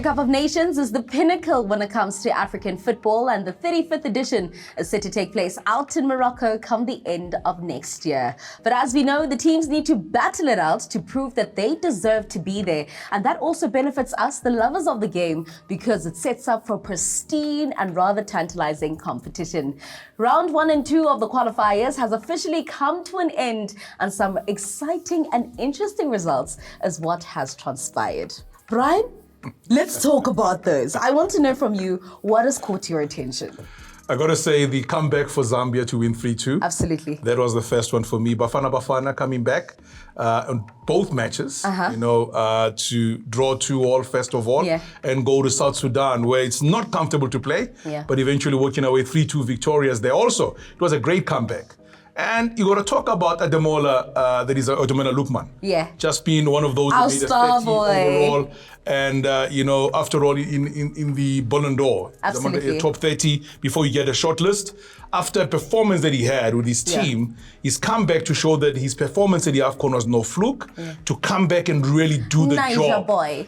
Africa Cup of Nations is the pinnacle when it comes to African football, and the 35th edition is set to take place out in Morocco come the end of next year. But as we know, the teams need to battle it out to prove that they deserve to be there. And that also benefits us, the lovers of the game, because it sets up for pristine and rather tantalizing competition. Round 1 and 2 of the qualifiers has officially come to an end, and some exciting and interesting results is what has transpired. Brian, let's talk about those. I want to know from you, what has caught your attention? I got to say, the comeback for Zambia to win 3-2. Absolutely. That was the first one for me. Bafana coming back on both matches, to draw 2-2 first of all, and go to South Sudan, where it's not comfortable to play, but eventually working away 3-2 victorious there also. It was a great comeback. And you got to talk about Ademola, that is Ademola Lookman. Yeah. Just being one of those that made us 30 overall. And, after all, in the Ballon d'Or, the top 30 before you get a short list. After a performance that he had with his team, he's come back to show that his performance at the AFCON was no fluke, to come back and really do the job. Boy.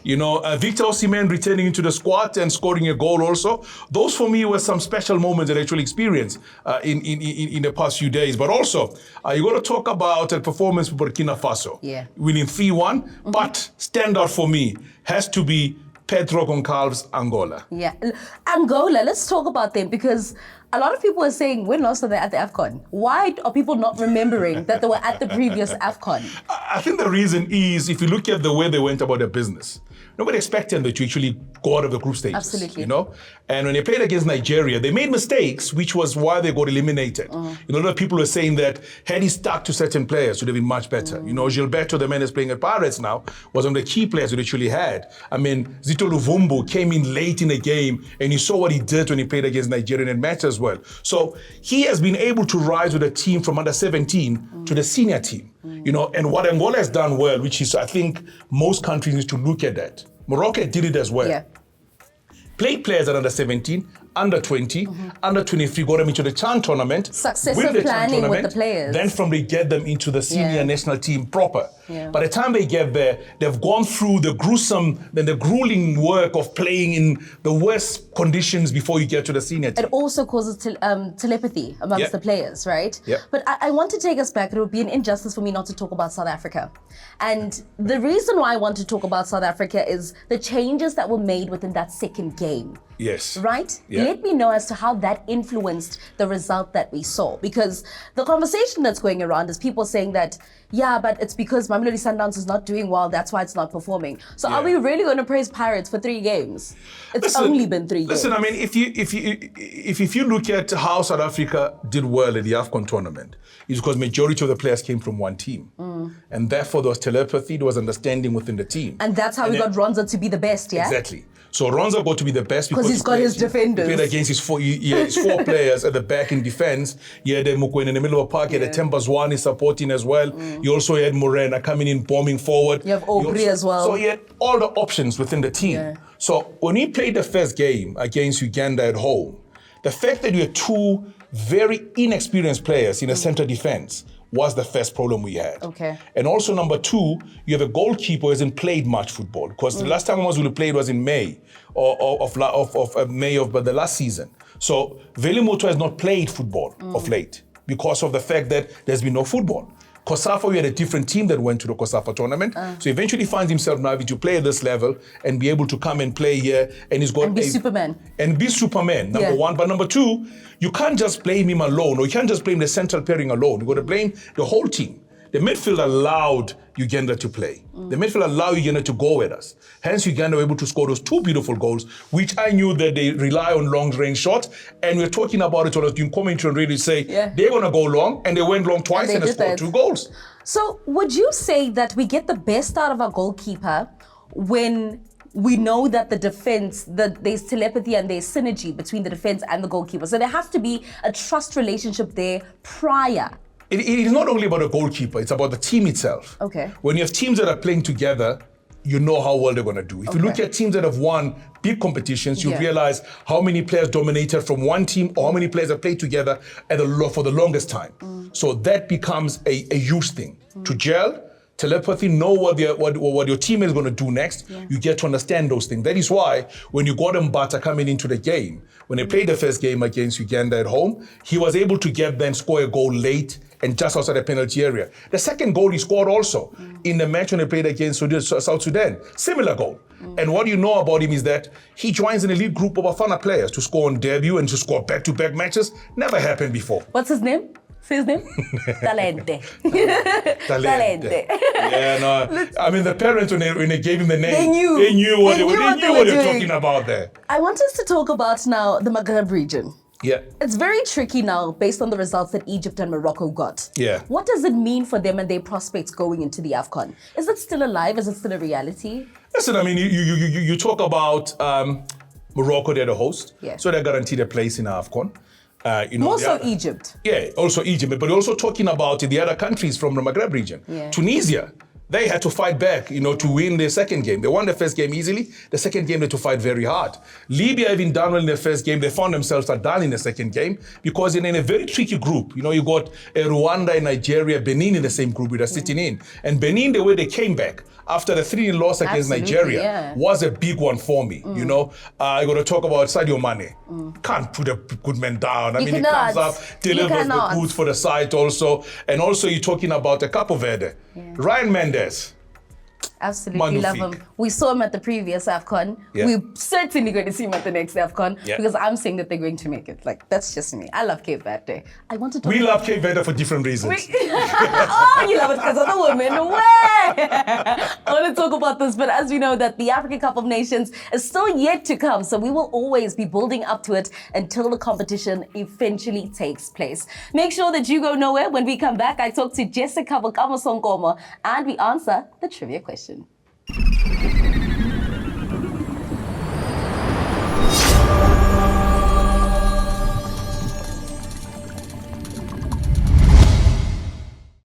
Victor Osimhen returning into the squad and scoring a goal also. Those for me were some special moments that I actually experienced in the past few days. But also, you got to talk about a performance for Burkina Faso. Winning 3-1, but standout for me has to be Pedro Goncalves, Angola. Angola, let's talk about them, because a lot of people are saying, when last were they at the AFCON? Why are people not remembering that they were at the previous AFCON? I think the reason is, if you look at the way they went about their business, nobody expected them to actually go out of the group stages. Absolutely. And when they played against Nigeria, they made mistakes, which was why they got eliminated. A lot of people are saying that had he stuck to certain players, it would have been much better. Gilberto, the man that's playing at Pirates now, was one of the key players we actually had. I mean, Zito Luvumbu came in late in the game, and you saw what he did when he played against Nigeria in match as well. So he has been able to rise with a team from under 17 to the senior team. And what Angola has done well, which is, I think, most countries need to look at that. Morocco did it as well. Played players at under 17, under 20, under 23, got them into the CHAN tournament. Successive planning with the players. Then from they get them into the senior national team proper. By the time they get there, they've gone through the grueling work of playing in the worst conditions before you get to the senior team. It also causes telepathy amongst the players, right? But I want to take us back. It would be an injustice for me not to talk about South Africa. And the reason why I want to talk about South Africa is the changes that were made within that second game. Right? Let me know as to how that influenced the result that we saw. Because the conversation that's going around is people saying that, but it's because Mamelodi Sundowns is not doing well, that's why it's not performing. So are we really going to praise Pirates for 3 games? It's only been 3 games. Listen, I mean, if you look at how South Africa did well at the AFCON tournament, it's because majority of the players came from one team. And therefore there was telepathy, there was understanding within the team. And that's how we got Ronza to be the best, Exactly. So Ronza got to be the best because he's got his defenders. He played against his 4 players at the back in defense. You had Mukwen in the middle of the park. You had Temba Zwane supporting as well. You also had Morena coming in, bombing forward. You have Aubrey as well. So you had all the options within the team. So when we played the first game against Uganda at home, the fact that you had 2 very inexperienced players in the center defense was the first problem we had. And also number 2, you have a goalkeeper who hasn't played much football, because the last time we played was in May of the last season. So Velimoto has not played football of late because of the fact that there's been no football. Kosafa, we had a different team that went to the Kosafa tournament. So eventually finds himself now having to play at this level and be able to come and play here. And he's got and be Superman. And be Superman, number 1. But number 2, you can't just blame him alone, or you can't just blame the central pairing alone. You've got to blame the whole team. The midfield allowed Uganda to play. The midfield allowed Uganda to go with us. Hence, Uganda were able to score those 2 beautiful goals, which I knew that they rely on long-range shots. And we're talking about it when I was doing commentary on radio, say they're going to go long, and they went long twice and they scored 2 goals. So would you say that we get the best out of our goalkeeper when we know that the defense, there's telepathy and there's synergy between the defense and the goalkeeper? So there has to be a trust relationship there prior. It is not only about a goalkeeper, it's about the team itself. When you have teams that are playing together, you know how well they're going to do. If you look at teams that have won big competitions, you realize how many players dominated from one team or how many players have played together for the longest time. So that becomes a huge thing. To gel, telepathy, know what your team is going to do next. Yeah. You get to understand those things. That is why when you got Mbata coming into the game, when they played the first game against Uganda at home, he was able to get them score a goal late and just outside the penalty area. The second goal he scored also in the match when they played against South Sudan. Similar goal. And what you know about him is that he joins an elite group of Bafana players to score on debut and to score back-to-back matches. Never happened before. What's his name? Say his name? Talente. Talente. Yeah, no. I mean, the parents, when they gave him the name, they knew what they were doing. talking about there. I want us to talk about now the Maghreb region. Yeah. It's very tricky now based on the results that Egypt and Morocco got. Yeah. What does it mean for them and their prospects going into the AFCON? Is it still alive? Is it still a reality? Listen, I mean, you talk about Morocco, they're the host, so they're guaranteed a place in AFCON. More so Egypt. Yeah, also Egypt, but you're also talking about the other countries from the Maghreb region. Yeah. Tunisia, they had to fight back, to win their second game. They won the first game easily. The second game, they had to fight very hard. Libya, even done well in the first game, they found themselves done in the second game because they're in a very tricky group. You got Rwanda and Nigeria, Benin in the same group with us sitting in. And Benin, the way they came back after the 3-0 loss against Nigeria was a big one for me. I got to talk about Sadio Mane. Can't put a good man down. I mean, he comes up, delivers the goods for the side also. And also you're talking about Capo Verde. Ryan Mendes. Absolutely love him. We saw him at the previous AFCON. Yeah. We're certainly going to see him at the next AFCON Yeah. because I'm saying that they're going to make it. Like, that's just me. I love Cape Verde. I want to talk We love Cape Verde for different reasons. Oh, you love it because of the women. Way! I want to talk about this, but as we know that the African Cup of Nations is still yet to come, so we will always be building up to it until the competition eventually takes place. Make sure that you go nowhere. When we come back, I talk to Jessica Sonkomo and we answer the trivia question.